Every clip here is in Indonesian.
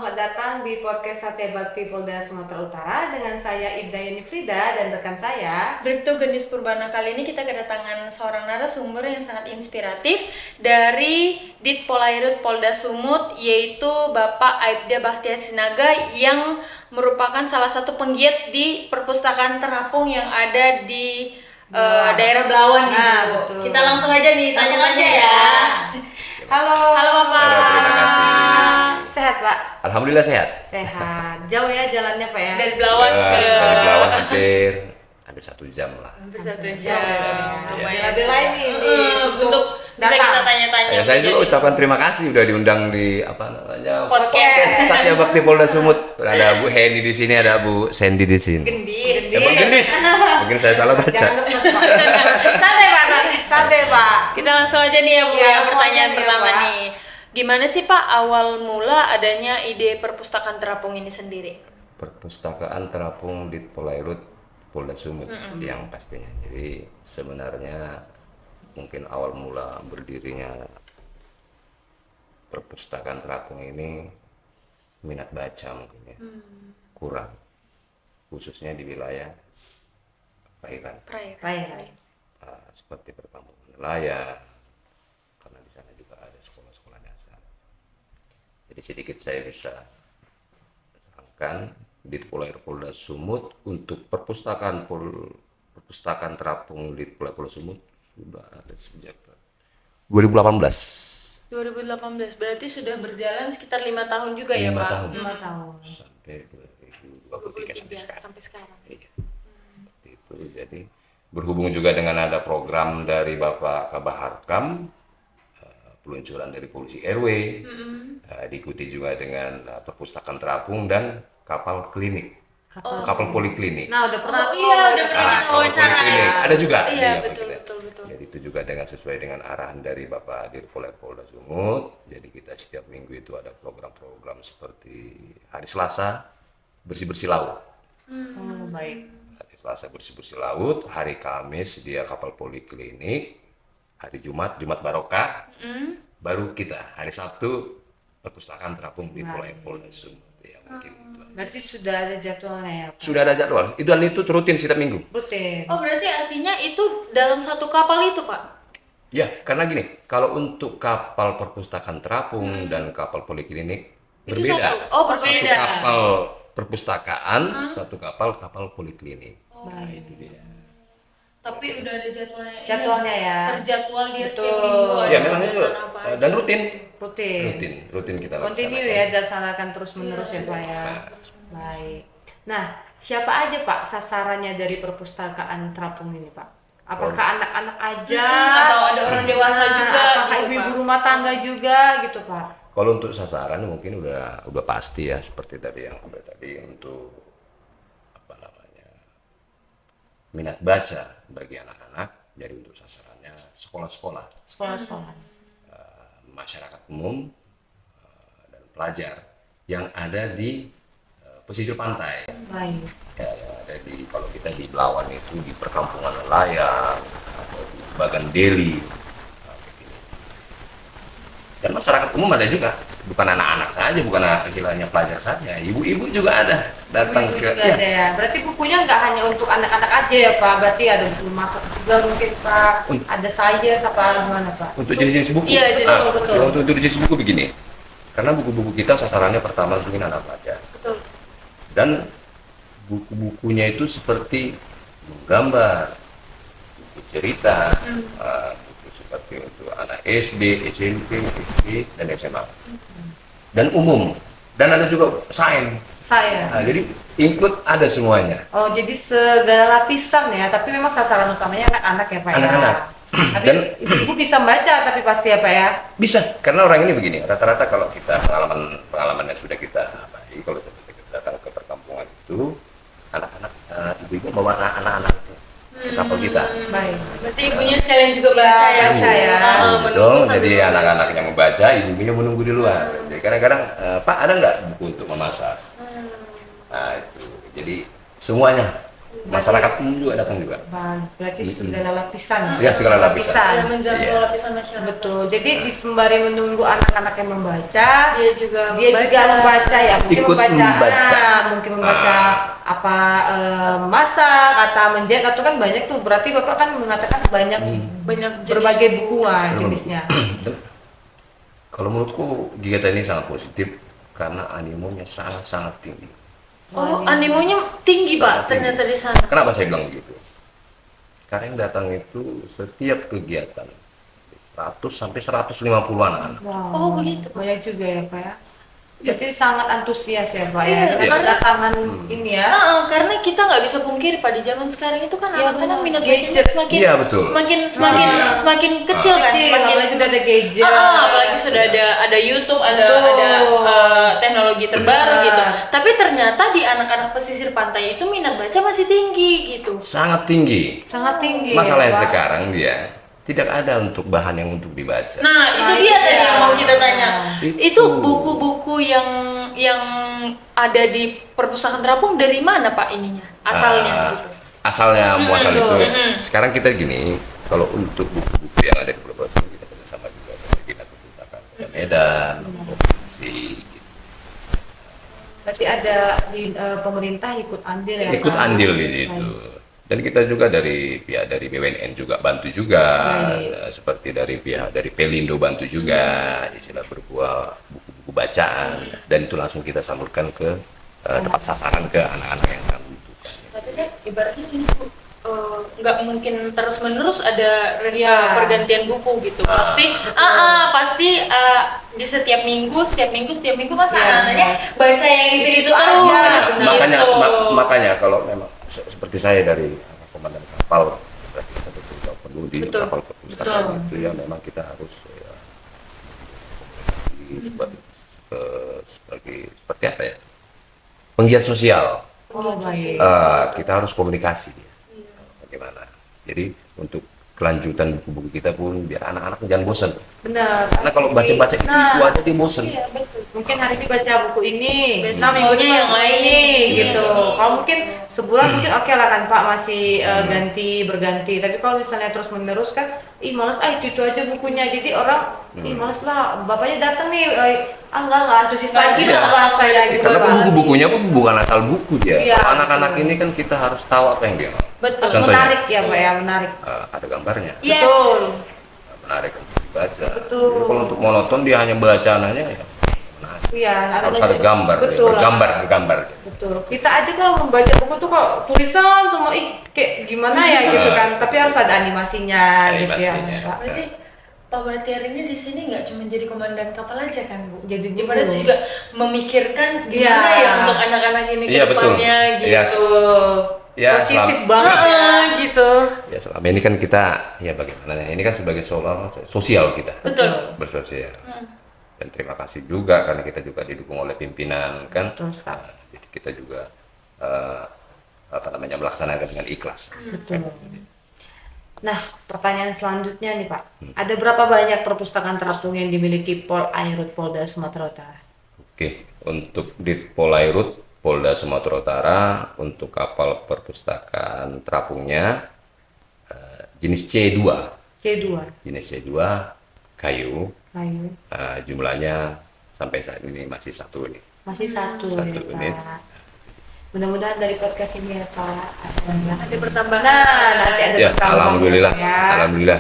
selamat datang di podcast Satya Bakti Polda Sumatera Utara dengan saya Ibdayani Frida dan rekan saya Bribtu Gendis Purbana. Kali ini kita kedatangan seorang narasumber yang sangat inspiratif dari Dit Polairut Polda Sumut, yaitu Bapak Aibda Bahtiar Sinaga yang merupakan salah satu penggiat di perpustakaan terapung yang ada di daerah Belawan nih, Bu. betul. Kita langsung aja nih tanya-tanya ya. Halo Bapak. Halo, terima kasih. Sehat Pak? Alhamdulillah sehat. Sehat. Jauh ya jalannya Pak ya? Dari Belawan ke Dari Belawan hampir 1 jam lah. hampir 1 Jam. jam. Ya. Lumayan. Bela-belain nih untuk bisa datang. kita tanya-tanya. Ya, saya juga menjadi ucapkan terima kasih udah diundang di podcast. Satya Bakti Polda Sumut. Ada Bu Heni di sini, ada Bu Sandy di sini. Gendis. Bang Gendis. Mungkin saya salah baca. Jangan lemes Pak. Santai Pak, santai Pak. Kita langsung aja nih ya Bu, Ya, ya, langsung pertanyaan aja nih, pertama Pak. nih. Gimana sih Pak awal mula adanya ide perpustakaan terapung ini sendiri? Perpustakaan Terapung Dit Polairut Polda Sumut yang pastinya. Jadi sebenarnya mungkin awal mula berdirinya perpustakaan terapung ini minat baca mungkin ya kurang, khususnya di wilayah perairan. Rai. Seperti perkampungan nelayan, karena di sana juga ada sekolah-sekolah dasar. Jadi sedikit saya bisa terangkan di Polairut Polda Sumut untuk perpustakaan terapung di Polda Sumut sudah ada sejak 2018. 2018, berarti sudah berjalan sekitar 5 tahun juga ya 5 Pak? tahun. 5 tahun. Sampai 2023 sampai sekarang. Iya. Seperti itu. Jadi berhubung juga dengan ada program dari Bapak Kabaharkam, peluncuran dari polisi RW, diikuti juga dengan perpustakaan terapung dan kapal klinik, kapal poliklinik. Nah, udah pernah Oh iya, udah pernah kita Kapal wawancara poliklinik. ya. Ada juga. Iya, Pak, betul. Jadi itu juga dengan sesuai dengan arahan dari Bapak Dirpolek Polda Sumut. Jadi kita setiap minggu itu ada program-program seperti hari Selasa bersih-bersih laut. Oh, baik. Hari Selasa bersih-bersih laut, hari Kamis dia kapal poliklinik, hari Jumat Barokah, baru kita hari Sabtu perpustakaan terapung di Polda Sumut. Ya, mungkin itu. Berarti sudah ada jadwalnya ya Pak? Sudah ada jadwal. Dan itu rutin setiap minggu. Rutin. Oh berarti artinya itu dalam satu kapal itu Pak? Ya, karena gini, kalau untuk kapal perpustakaan terapung dan kapal poliklinik Itu berbeda. satu? Oh, berbeda. Satu kapal perpustakaan, satu kapal poliklinik. Nah, itu dia. Tapi udah ada jadwalnya. Jadwalnya ya. Terjadwal dia Betul. setiap minggu ada Ya, memang itu kegiatan apa aja. dan rutin. Rutin. Kita Continue laksanakan. ya, dilaksanakan terus menerus ya Pak ya. Baik. Nah, siapa aja Pak sasarannya dari perpustakaan terapung ini Pak? Apakah anak-anak aja? Atau ada orang dewasa juga Apakah gitu, ibu-ibu Pak? rumah tangga juga gitu Pak? Kalau untuk sasaran mungkin udah pasti ya, seperti tadi yang tadi untuk apa namanya minat baca bagi anak-anak. Jadi untuk sasarannya sekolah-sekolah, Sekolah-sekolah. masyarakat umum dan pelajar yang ada di pesisir pantai. Baik. Ya, yang ada di, kalau kita di Belawan itu di perkampungan nelayan atau di Bagan Deli. Dan masyarakat umum ada juga, bukan anak-anak saja, bukan hanya pelajar saja, ibu-ibu juga ada datang Ibu-ibu ke. juga ada ya. Berarti bukunya nggak hanya untuk anak-anak aja ya Pak? Berarti ada buku masak juga mungkin Pak? Ada sains apa gimana Pak? Untuk jenis-jenis buku. Iya, jenis buku, betul. ya, untuk jenis buku begini, karena buku-buku kita sasarannya pertama mungkin anak pelajar. Betul. Dan buku-bukunya itu seperti menggambar, buku cerita, buku seperti untuk anak SD, SMP, SD, dan SMA. Dan umum. Dan ada juga sains. Saya. Nah, jadi include ada semuanya. Oh, jadi segala lapisan ya, tapi memang sasaran utamanya anak-anak ya Pak Anak-anak. ya? Tapi Dan ibu bisa baca tapi pasti ya Pak ya? bisa, karena orang ini begini, rata-rata kalau kita pengalaman yang sudah kita kalau seperti kita datang ke perkampungan itu, anak-anak, ibu-ibu bawa anak-anak ke kapal kita. Baik. Berarti ibunya sekalian juga baca ya? baca ya. Menunggu Dong, sambil jadi membaca. anak-anaknya membaca, ibunya menunggu di luar. Jadi kadang-kadang, Pak ada nggak buku untuk memasak? Nah itu, jadi semuanya masyarakat umum juga datang juga. Berarti segala lapisan. Ya, segala lapisan. Ya, menjangkau Iya. lapisan masyarakat. Betul. Jadi di sembari menunggu anak-anak yang membaca, Dia juga membaca ya, mungkin Ikut membaca. mungkin membaca apa masak, kata menjahit atau kan banyak tuh. Berarti Bapak kan mengatakan banyak banyak jenis berbagai buku jenisnya. Kalau menurutku kegiatan ini sangat positif karena animonya sangat-sangat tinggi. Oh, animonya tinggi Sangat Pak ternyata di sana. Kenapa saya bilang begitu? Karena yang datang itu setiap kegiatan 100 sampai 150 anak-anak. Wow. Oh, begitu. Banyak juga ya Pak ya. Jadi sangat antusias ya Pak Iya, ya. karena- Kedatangan ini ya. Karena kita nggak bisa pungkiri Pak di zaman sekarang itu kan Iya, anak-anak benar. minat bacanya Gadget. semakin Iya, betul. semakin semakin kecil kan, Kecil, semakin apalagi sudah ada gadget. apalagi sudah ada YouTube, ada Betul. teknologi terbaru Benar. gitu. Tapi ternyata di anak-anak pesisir pantai itu minat baca masih tinggi gitu. Sangat tinggi. Sangat tinggi. Masalahnya ya, Pak. sekarang dia tidak ada untuk bahan yang untuk dibaca. Nah, itu Nah, dia itu tadi dia. yang mau kita tanya. Itu. Itu buku-buku yang ada di perpustakaan terapung dari mana Pak ininya? Asalnya gitu. Asalnya muasal betul. itu. Sekarang kita gini, kalau untuk buku-buku yang ada di perpustakaan kita bersama juga dengan Dinas Perpustakaan Kota Medan, provinsi. Gitu. Berarti ada di pemerintah ikut andil ya. Ikut Pak? andil di situ. Dan kita juga dari pihak dari BUMN juga bantu juga, seperti dari pihak dari Pelindo bantu juga, istilah berupa buku-buku bacaan, dan itu langsung kita salurkan ke tempat sasaran ke anak-anak yang sangat membutuhkan. Tapi kan ibaratnya ini Bu, nggak mungkin terus menerus ada Iya. pergantian buku gitu. Pasti di setiap minggu masa Iya, anak-anaknya baca yang gitu-gitu Itu terus. aja. gitu. Makanya kalau memang seperti saya dari komandan kapal, berarti kita betul perlu di Betul. kapal perpustakaan Betul. itu ya memang kita harus ya, sebagai seperti apa ya, penggiat sosial. Oh, baik. Kita harus komunikasi bagaimana. Jadi untuk kelanjutan buku-buku kita pun biar anak-anak jangan bosan. Benar. Karena kalau baca-baca itu aja dia bosan. Iya, betul. Mungkin hari ini baca buku ini, Besok minggu maunya depan yang buku lain. ini, Iya. gitu. Kalau mungkin sebulan mungkin oke lah kan Pak masih berganti. Tapi kalau misalnya terus menerus kan, males itu aja bukunya. Jadi orang, males lah. Bapaknya datang nih, enggak antusias lagi Iya. lah bahasanya gitu. Karena Pak. buku-bukunya pun bukan asal buku dia. Iya, Kalau anak-anak ini kan kita harus tahu apa yang dia mau. Betul. Harus Contohnya. menarik ya Pak ya, menarik. Ada gambarnya, Yes. Betul. menarik untuk dibaca. Betul. Jadi kalau untuk monoton dia hanya bacaannya ya. menarik. Iya, Harus ada gambar, ya, Betul. bergambar. Betul. Kita aja kalau membaca buku tuh kok tulisan semua kayak gimana ya gitu kan. Tapi harus ada animasinya, gitu ya. Animasinya. Pak. Berarti Pak Bahtiar ini di sini nggak cuma jadi komandan kapal aja kan Bu? Jadi guru. Ibarat juga memikirkan gimana Iya. ya untuk anak-anak ini ke Iya, betul. depannya Iya. gitu. Ya, Positif selam- banget ya. Gitu. Ya selama ini kan kita ya bagaimana ya, ini kan sebagai sosial kita. Betul. Bersosial. Dan terima kasih juga karena kita juga didukung oleh pimpinan kan. Betul sekali. Jadi kita juga melaksanakan dengan ikhlas. Betul. Nah, pertanyaan selanjutnya nih Pak. Ada berapa banyak perpustakaan terapung yang dimiliki Pol Airut Polda Sumatera Utara? Oke, untuk di Polairut Polda Sumatera Utara untuk kapal perpustakaan terapungnya jenis C2. C2. Jenis C2 kayu, Ayo. jumlahnya sampai saat ini masih satu ini. Masih satu Satu ya, unit. Pak. Mudah-mudahan dari podcast ini ya Pak Ada pertambahan. Nah, nanti ada Ya, pertambahan alhamdulillah, ya. alhamdulillah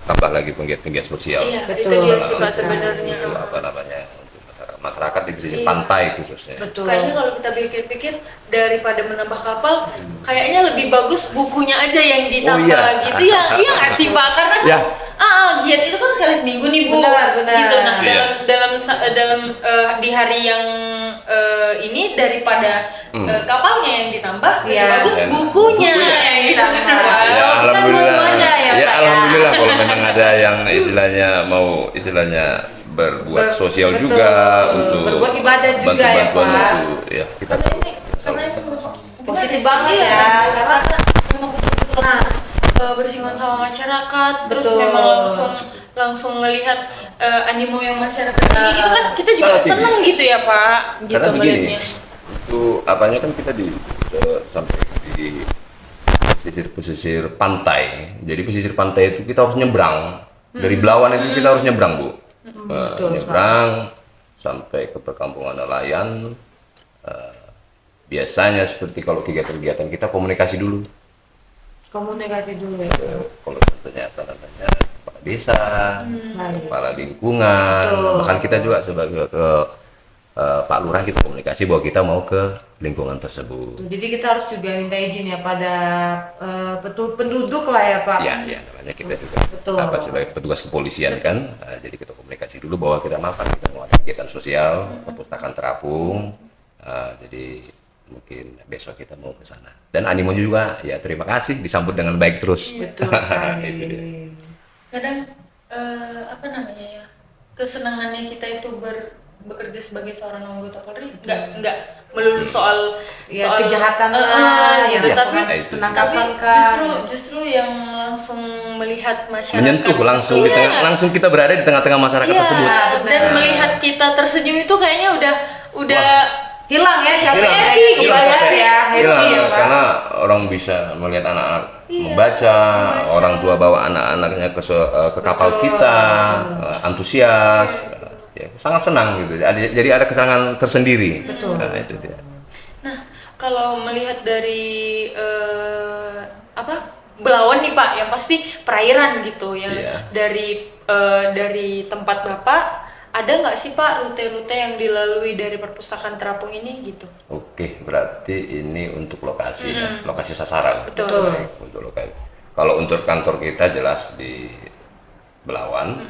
tambah lagi penggiat-penggiat sosial. Iya, Betul. itu dia sih Pak Betul. sebenarnya. Itu apa namanya untuk masyarakat di pesisir Iya. pantai khususnya. Betul. Kayaknya kalau kita pikir-pikir daripada menambah kapal, kayaknya lebih bagus bukunya aja yang ditambah Oh, iya. gitu ya. Iya nggak sih Pak? Karena kan, Ya. giat itu kan sekali seminggu nih Bu. Benar, benar. Gitu. Nah Iya. dalam di hari yang ini daripada kapalnya yang ditambah, lebih Iya. bagus Dan bukunya bukunya. yang ditambah. Ya, Ya, bisa alhamdulillah. dua-duanya ya, Ya, Pak, ya. alhamdulillah kalau memang ada yang istilahnya berbuat Ber- sosial betul. juga untuk Berbuat ibadah juga ya, bantu-bantuan Pak. untuk ya kita Karena ini Positif banget iya, ya, karena memang betul-betul langsung, bersinggungan sama masyarakat, terus Betul. memang langsung ngelihat animo yang masyarakat ini, itu kan kita juga sangat tinggi. seneng gitu ya Pak, gitu karena begini melihatnya. itu apanya kan kita sampai di pesisir pantai. Jadi pesisir pantai itu kita harus nyebrang. Dari Belawan itu kita harus nyebrang, Bu. Nyebrang sampai ke perkampungan nelayan. Biasanya seperti kalau kegiatan-kegiatan kita komunikasi dulu. Komunikasi dulu. Kalau contohnya apa namanya, kepala desa, kepala lingkungan, bahkan kita juga sebagai Pak Lurah kita komunikasi bahwa kita mau ke lingkungan tersebut. Jadi kita harus juga minta izin ya pada penduduk lah ya Pak. Ya, namanya kita juga Betul. sebagai petugas kepolisian kan, jadi kita komunikasi dulu bahwa kita kita mau ada kegiatan sosial, perpustakaan terapung, jadi mungkin besok kita mau ke sana. Dan animonya juga, ya terima kasih disambut dengan baik terus. Betul sekali. Itu dia. Kadang apa namanya ya, kesenangannya kita itu bekerja sebagai seorang anggota Polri nggak melulu soal kejahatan gitu, ya, tapi penangkapan kan. justru yang langsung melihat masyarakat Menyentuh langsung di tengah, langsung kita berada di tengah-tengah masyarakat iya, tersebut. dan melihat kita tersenyum itu kayaknya udah Hilang ya capek Hilang. happy gitu Hilang, ya, capek. ya happy Hilang, ya Pak. karena orang bisa melihat anak-anak membaca, orang tua bawa anak-anaknya ke kapal kita, antusias, ya, sangat senang gitu. Jadi ada kesenangan tersendiri. Betul. Nah, itu dia. Nah, kalau melihat dari Belawan nih Pak, yang pasti perairan gitu ya. Iya. Dari tempat Bapak, ada nggak sih Pak rute-rute yang dilalui dari perpustakaan terapung ini gitu? Oke, berarti ini untuk lokasi ya, lokasi sasaran. Betul. Baik, untuk lokasi. Kalau untuk kantor kita jelas di Belawan,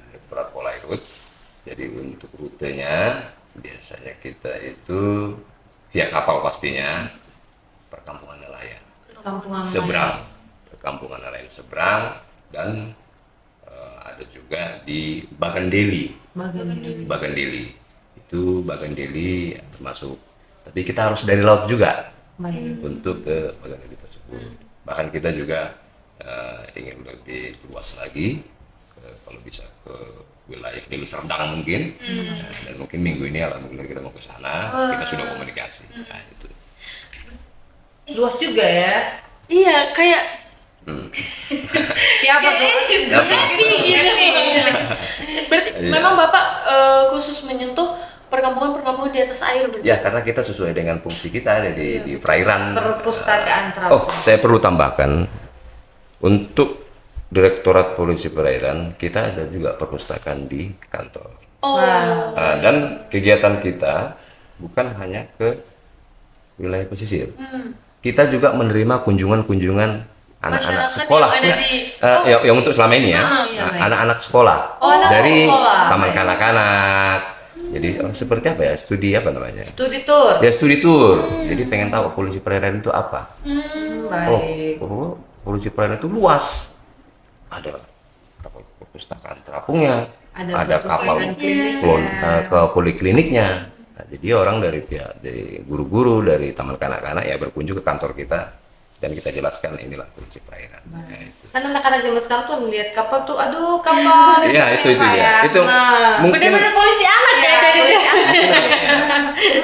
Direktorat Polairut. Jadi untuk rutenya biasanya kita itu via kapal pastinya, perkampungan nelayan. Kampungan Seberang, perkampungan nelayan seberang, dan ada juga di Bagandeli. Bagandeli itu Bagandeli termasuk, tapi kita harus dari laut juga untuk ke Bagandeli tersebut. Bahkan kita juga ingin lebih luas lagi, kalau bisa ke wilayah Deli Serdang mungkin, dan mungkin minggu ini alhamdulillah kita mau ke sana, kita sudah komunikasi. Nah, itu. Luas juga ya. Iya, kayak Siapa tuh? happy gitu. Berarti memang Bapak khusus menyentuh perkampungan-perkampungan di atas air berarti? Ya, karena kita sesuai dengan fungsi kita ada di perairan. Perpustakaan terapung. Oh, saya perlu tambahkan, untuk Direktorat Polisi Perairan kita ada juga perpustakaan di kantor. Oh, Dan kegiatan kita bukan hanya ke wilayah pesisir. Kita juga menerima kunjungan-kunjungan anak-anak Masyarakat sekolah. yang ada Nah, di- yang untuk selama ini ya, anak-anak sekolah anak dari sekolah. taman kanak-kanak. Jadi seperti apa ya, studi apa namanya? Studi tour. Ya, studi tour. Jadi pengen tahu polisi perairan itu apa. Baik. Oh, polisi perairan itu luas. Ada kapal perpustakaan terapungnya, ada kapal perpustakaan kliniknya. ke polikliniknya. Nah, jadi orang dari pihak dari guru-guru dari taman kanak-kanak ya berkunjung ke kantor kita dan kita jelaskan inilah polisi perairan. Nah, itu. Kan anak-anak zaman sekarang tuh melihat kapal tuh, aduh kapal. Iya, itu dia. Ya, Itu mungkin benar-benar polisi anak ya jadinya.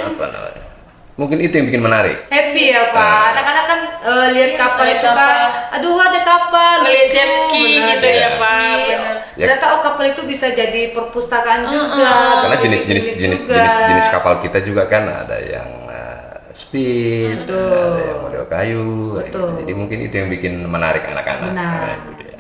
apa namanya? Mungkin itu yang bikin menarik. Happy ya Pak. Anak-anak kan lihat kapal lihat itu kan, kapal. aduh ada kapal. Ngeliat lucu, jet ski benar, gitu jet ya, ski. Pak, benar. Ternyata kapal itu bisa jadi perpustakaan juga. Karena bisa jenis-jenis jadi jenis, juga. jenis jenis kapal kita juga kan ada yang speed, ada yang model kayu. Betul. Jadi mungkin itu yang bikin menarik anak-anak. Benar. Nah, itu dia.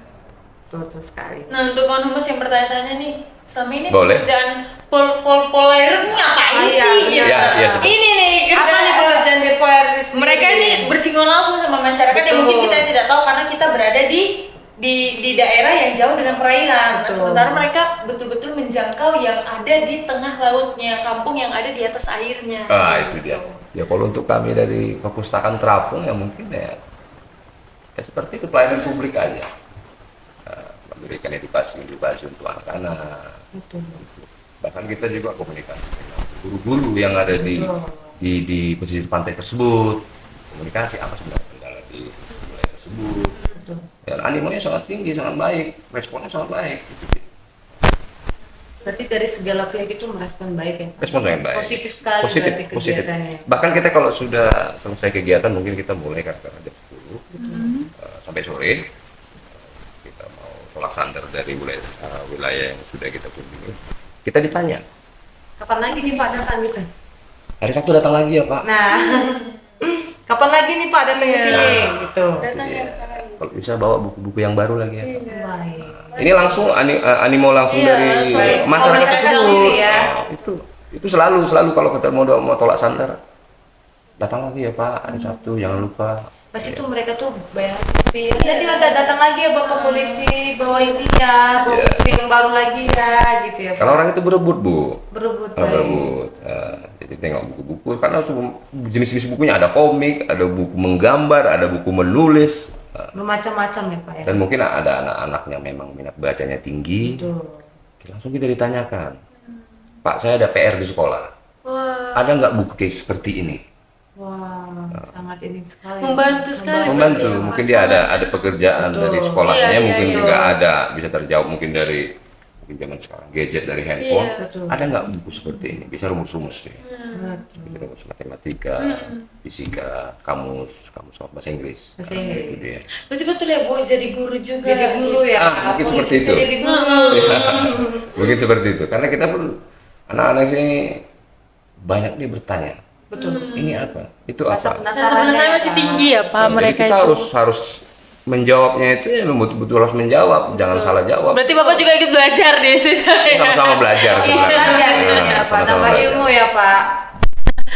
Betul sekali. Nah, untuk kawan humas yang bertanya-tanya nih, selama ini Boleh. pekerjaan Polairut ini ngapain Iya, sih? iya. Gitu. Iya, seperti- Ini nih Apa kerjaan nih pekerjaan di Polaris? mereka ini bersinggungan langsung sama masyarakat yang Betul. mungkin kita tidak tahu karena kita berada di daerah yang jauh dengan perairan. Nah, Betul. sementara mereka betul-betul menjangkau yang ada di tengah lautnya, kampung yang ada di atas airnya. Itu dia. Ya kalau untuk kami dari perpustakaan terapung ya mungkin ya seperti itu, pelayanan publik aja. Memberikan edukasi untuk anak-anak. Betul. Bahkan kita juga komunikasi dengan guru-guru yang ada di pesisir pantai tersebut, komunikasi apa sebenarnya kendala di wilayah tersebut. Betul. Dan animonya sangat tinggi, sangat baik, responnya sangat baik. Berarti dari segala pihak itu merespon baik ya Pak? Respon sangat baik. Positif sekali Positif, berarti positif. kegiatannya. Bahkan kita kalau sudah selesai kegiatan mungkin kita mulai kadang-kadang jam 10, sampai sore kita mau tolak sandar dari wilayah yang sudah kita kunjungi. Kita ditanya, Kapan lagi nih Pak datang gitu? hari Sabtu datang lagi ya Pak? Nah, kapan lagi nih Pak datang ke sini gitu? Datang ya, Pak. Kalau bisa bawa buku-buku yang baru lagi ya. Pak. Baik. Ini langsung animo langsung Iya, dari langsung. masyarakat Komunitas tersebut. sendiri ya. Itu selalu kalau kita mau tolak sandar, datang lagi ya Pak hari Sabtu, jangan lupa. Pas itu mereka tuh bayar fee. Jadi udah datang lagi ya Bapak polisi, bawa ini ya, bawa buku yang baru lagi ya, gitu ya Pak. Karena orang itu berebut Bu. Berebut Nah, baik. berebut. Jadi tengok buku-buku, karena jenis-jenis bukunya ada komik, ada buku menggambar, ada buku menulis. Bermacam-macam ya Pak ya. Dan mungkin ada anak-anak yang memang minat bacanya tinggi. Betul. Langsung kita ditanyakan, Pak saya ada PR di sekolah. Wah, Ada nggak buku kayak seperti ini? Wah, sangat ini sekali. Membantu sekali. Membantu, berarti ya, mungkin Pak. dia ada pekerjaan Betul. dari sekolahnya, Iya, iya, mungkin iya. juga ada bisa terjawab mungkin dari zaman sekarang gadget dari handphone. Iya. Betul. Ada nggak buku seperti ini? Bisa rumus-rumus deh. Betul. Bisa rumus matematika, fisika, kamus bahasa Inggris. Bahasa Inggris. Itu dia. Berarti betul ya Bu, jadi guru juga. Jadi guru ya. Mungkin polisi seperti itu. Jadi guru. Mungkin seperti itu. Karena kita pun anak-anak sini banyak dia bertanya. Betul. Ini apa? Itu Rasa apa? Rasa penasaran masih tinggi ya Pak Jadi mereka kita itu. harus menjawabnya itu ya betul-betul harus menjawab, jangan salah jawab. Berarti Bapak juga ikut belajar di situ ya. Sama-sama belajar. Iya, jadinya Pak, Sama-sama tambah belajar. ilmu ya Pak.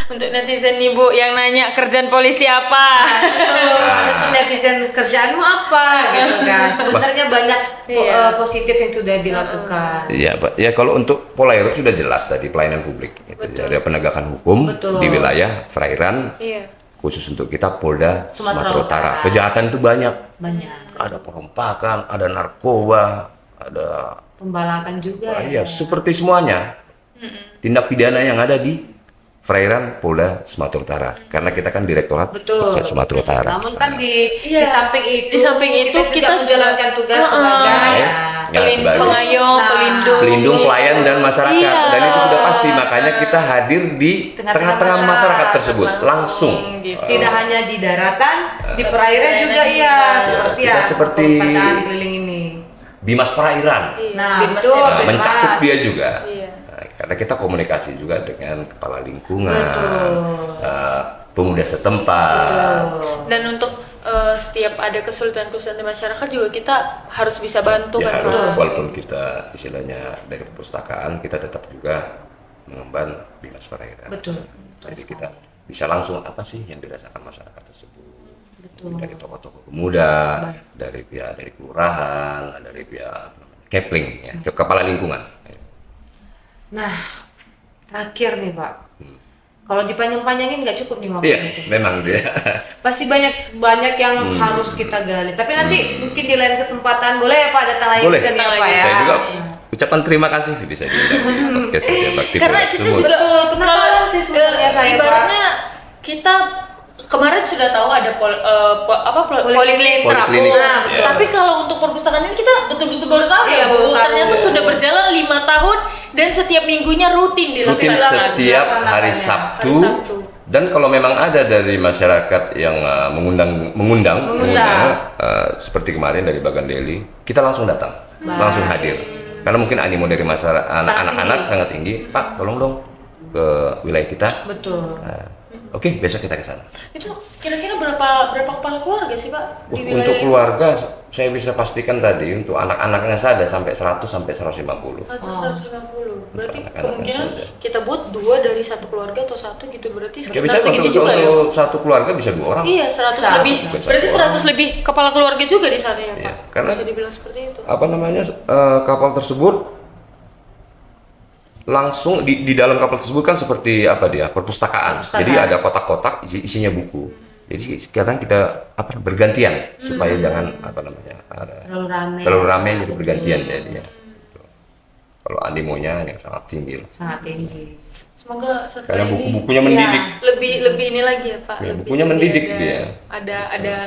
Untuk netizen nih Bu yang nanya kerjaan polisi apa? Betul, ada tuh netizen kerjaanmu apa gitu kan. Sebenarnya banyak Iya. positif yang sudah dilakukan. Iya, Pak. Ya kalau untuk Polairut sudah jelas tadi pelayanan publik. Gitu. Betul. Ada penegakan hukum Betul. di wilayah perairan, Iya. khusus untuk kita Polda Sumatera Sumatera Utara. Utara. Kejahatan itu banyak. Banyak. Ada perompakan, ada narkoba, ada Pembalakan juga iya, ya. seperti semuanya. Tindak pidana yang ada di perairan Polda Sumatera Utara. Karena kita kan Direktorat Betul. Sumatera Utara. Namun kan di Iya. samping itu, Di samping itu kita juga menjalankan tugas sebagai Ya, sebagai pengayom, Nah, pelindung. pelindung pelayan dan masyarakat, Iya. dan itu sudah pasti, makanya kita hadir di Tengah-tengah tengah-tengah masyarakat tersebut Langsung, langsung. gitu. tidak hanya di daratan, di perairan juga iya, seperti Kita ya. seperti perpustakaan keliling ini. Bimas Perairan, Iya, Nah, Binmas betul. ya, Pak. Bimas. mencakup dia juga. Iya. Nah, karena kita komunikasi juga dengan kepala lingkungan, Betul. pemuda setempat. Betul. Dan untuk setiap ada kesulitan-kesulitan di masyarakat juga kita harus bisa bantu Ya kan harus, Pak. walaupun kita istilahnya dari perpustakaan, kita tetap juga mengemban Bimas Perairan. Betul. Jadi kita bisa langsung apa sih yang dirasakan masyarakat tersebut. Betul. Dari tokoh-tokoh pemuda, dari kelurahan, dari pihak Kepling, ya, kepala lingkungan. Nah, terakhir nih Pak. Kalau dipanjang-panjangin nggak cukup nih waktu Iya, itu. memang dia. Pasti banyak yang harus kita gali. Tapi nanti mungkin di lain kesempatan boleh ya Pak datang lagi Boleh. ke sini ya Datang Pak lagi. ya. Saya juga ucapan terima kasih bisa diundang di podcast saya Bakti Karena Polda kita Sumut. juga Betul, penasaran sih sebenarnya saya, Pak. ibaratnya kita kemarin sudah tahu ada poliklinik Poliklinik, terapung. nah, betul. Tapi kalau untuk perpustakaan ini kita betul-betul baru tahu Iya, ya Bu. baru tahu. Ternyata Iya. sudah berjalan 5 tahun dan setiap minggunya rutin Rutin dilaksanakan. setiap hari dilaksanakannya. Sabtu. Hari Sabtu. Dan kalau memang ada dari masyarakat yang mengundang, seperti kemarin dari Bagan Deli, kita langsung datang, langsung hadir. Karena mungkin animo dari masyarakat anak-anak sangat tinggi. Pak, tolong dong ke wilayah kita. Betul. Oke, besok kita ke sana. Itu kira-kira berapa kepala keluarga sih Pak di wilayah Untuk itu? keluarga, saya bisa pastikan tadi untuk anak-anaknya saja sampai 100 sampai 150. 150. Berarti anak-anak kemungkinan saja. kita buat 2 dari satu keluarga atau satu gitu, berarti Ya sekitar bisa segitu untuk juga ya. satu keluarga bisa 2 orang. Iya, 100 Satu. lebih. Bukan satu Berarti orang. 100 lebih kepala keluarga juga di sana ya, Iya, Pak. karena- Bisa dibilang seperti itu. Apa namanya kapal tersebut langsung di dalam kapal tersebut kan seperti apa dia perpustakaan. Perpustakaan. Jadi ada kotak-kotak isinya buku. Jadi sekarang kita bergantian supaya jangan terlalu ramai jadi bergantian jadinya. Kalau animonya yang sangat tinggi. Sangat tinggi. Semoga setelah Karena ini buku-bukunya mendidik. lebih ini lagi ya, Pak. Ya, Lebih- bukunya lebih mendidik ada- dia. Ada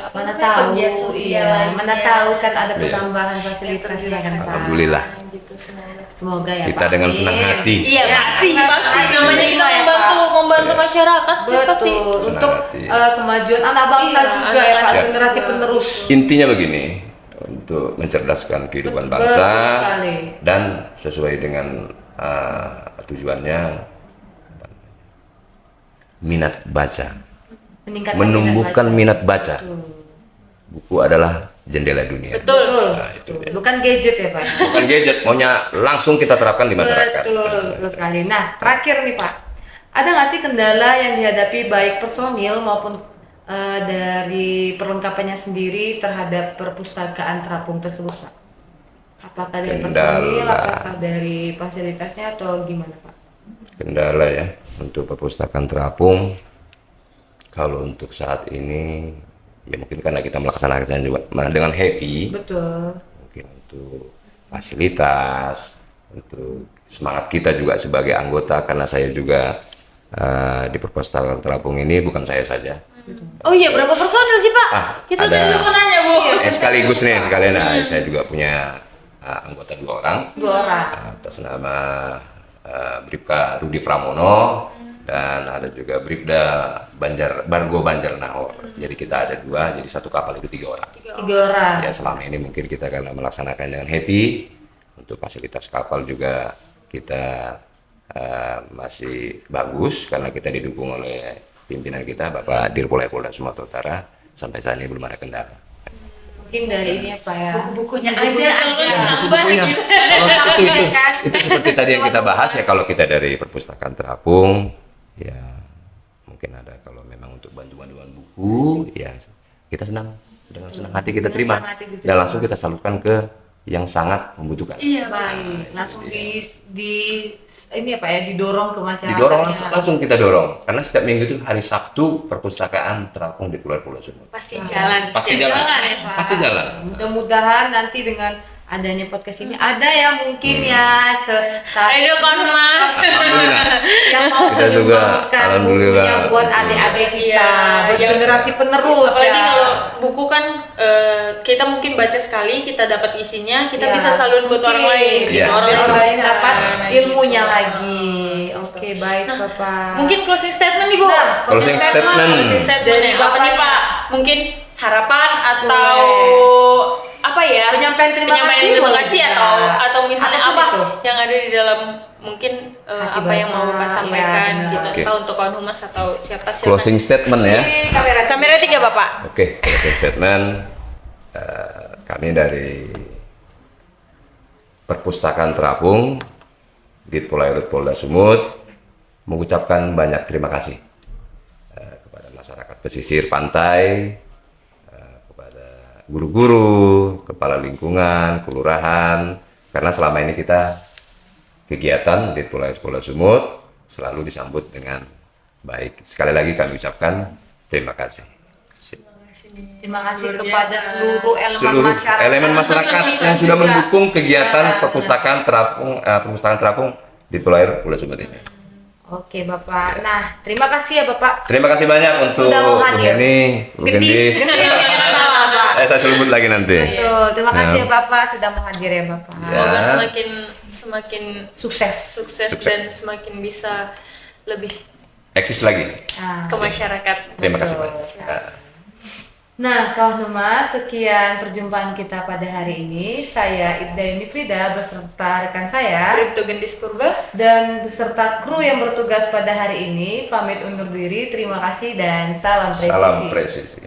apa Mana namanya, tahu, penggiat sosial iya. lainnya. Mana tahu kan ada Iya. penambahan fasilitasnya kan Pak. Alhamdulillah. Gitu, semoga. Semoga ya Kita Pak. dengan Amin. senang hati. Iya, pasti pasti. namanya kita Ya, membantu Pak. masyarakat masyarakat ya pasti. Betul, untuk Senang kemajuan anak bangsa Iya, juga ya Pak, anak-anak generasi juga. penerus. Intinya begini, untuk mencerdaskan kehidupan bangsa Betul sekali. dan sesuai dengan tujuannya minat baca, Meningkatkan menumbuhkan minat minat baca. Buku adalah jendela dunia. Betul. Betul. Nah, itu dia. Bukan gadget ya Pak. Bukan gadget, maunya langsung kita terapkan di masyarakat. Betul sekali. Nah, terakhir nih Pak, ada nggak sih kendala yang dihadapi baik personil maupun dari perlengkapannya sendiri terhadap perpustakaan terapung tersebut Pak? Apakah dari personil, Kendala. apakah dari fasilitasnya atau gimana Pak? Kendala ya untuk perpustakaan terapung. Kalau untuk saat ini ya mungkin karena kita melaksanakannya juga dengan heavy, Betul. mungkin untuk fasilitas, untuk semangat kita juga sebagai anggota, karena saya juga di perpustakaan terapung ini bukan saya saja. Oh iya, berapa personil sih Pak? Kita ada- tadi lupa nanya Bu. Sekaligus nih sekalian, saya juga punya anggota 2 orang. 2 orang. Atas nama Bribka Rudi Pramono dan ada juga Bribda Bargo Banjar Nahor. Jadi kita ada 2, jadi satu kapal itu 3 orang. 3 orang. Ya selama ini mungkin kita karena melaksanakan dengan happy, untuk fasilitas kapal juga kita masih bagus karena kita didukung oleh pimpinan kita Bapak Dirpolai Polda Sumatera Utara. Sampai saat ini belum ada kendala. Mungkin dari ini ya Pak ya. Bukunya aja kalau aja. nambah gitu. Itu seperti tadi yang kita bahas ya, kalau kita dari perpustakaan terapung ya mungkin ada, kalau memang untuk bantuan buku ya kita dengan senang hati kita terima senang hati diterima. dan langsung kita salurkan ke yang sangat membutuhkan. Iya, Baik, langsung di ini ya Pak ya, didorong ke masyarakat. Didorong ya. langsung kita dorong karena setiap minggu itu hari Sabtu perpustakaan terapung di Pulau Sumut. pasti jalan. Pasti Jalan jalan. ya, Pak. Pasti jalan. Mudah-mudahan nanti dengan adanya podcast ini ada ya mungkin ya Ayo Konmas. Alhamdulillah. yang mau Kita juga, menyumbangkan alhamdulillah. bukunya buat adik-adik kita, Iya, buat yang- generasi penerus Apalagi ya. kalau buku kan kita mungkin baca sekali, kita dapat isinya, kita Ya, bisa salurin buat orang mungkin. lain, gitu. Iya. Orang Biar lain orang lain baca. dapat Nah, ilmunya gitu. lagi. Oke, baik Bapak. Mungkin closing statement nih Bu. Nah, Closing statement. Closing statement Dari ya. Apa nih Bapaknya. Pak? Mungkin harapan atau apa ya? Penyampaian terima kasih terima boleh kasih juga. atau misalnya Apapun apa itu. yang ada di dalam mungkin Hati apa yang mau Bapak, Bapak sampaikan iya, gitu. Oke. Entah untuk kawan humas atau siapa sih. Closing statement ya. Ini kamera 3 Bapak. Oke, closing statement kami dari Perpustakaan Terapung Ditpolairut Polda Sumut mengucapkan banyak terima kasih kepada masyarakat pesisir pantai, kepada guru-guru, kepala lingkungan, kelurahan, karena selama ini kita kegiatan Ditpolairut Polda Sumut selalu disambut dengan baik. Sekali lagi kami ucapkan terima kasih. Terima kasih Luar kepada biasa. seluruh elemen masyarakat yang sudah mendukung kegiatan perpustakaan terapung di Ditpolairut Polda Sumut ini. Oke Bapak. Nah, terima kasih ya Bapak. Terima kasih banyak untuk Sudah mau Bu hadir. Heni, Bu Gendis. Saya sebut lagi nanti. Betul. Terima kasih ya Bapak sudah mau hadir ya Bapak. Semoga Ya. semakin Sukses. sukses Sukses. dan semakin bisa lebih Eksis lagi. Nah, ke masyarakat. Terima kasih Betul. banyak. Nah, kawan humas, sekian perjumpaan kita pada hari ini. Saya Ibda Frida beserta rekan saya Bribtu Gendis Purba. dan beserta kru yang bertugas pada hari ini pamit undur diri. Terima kasih dan salam presisi. Salam presisi.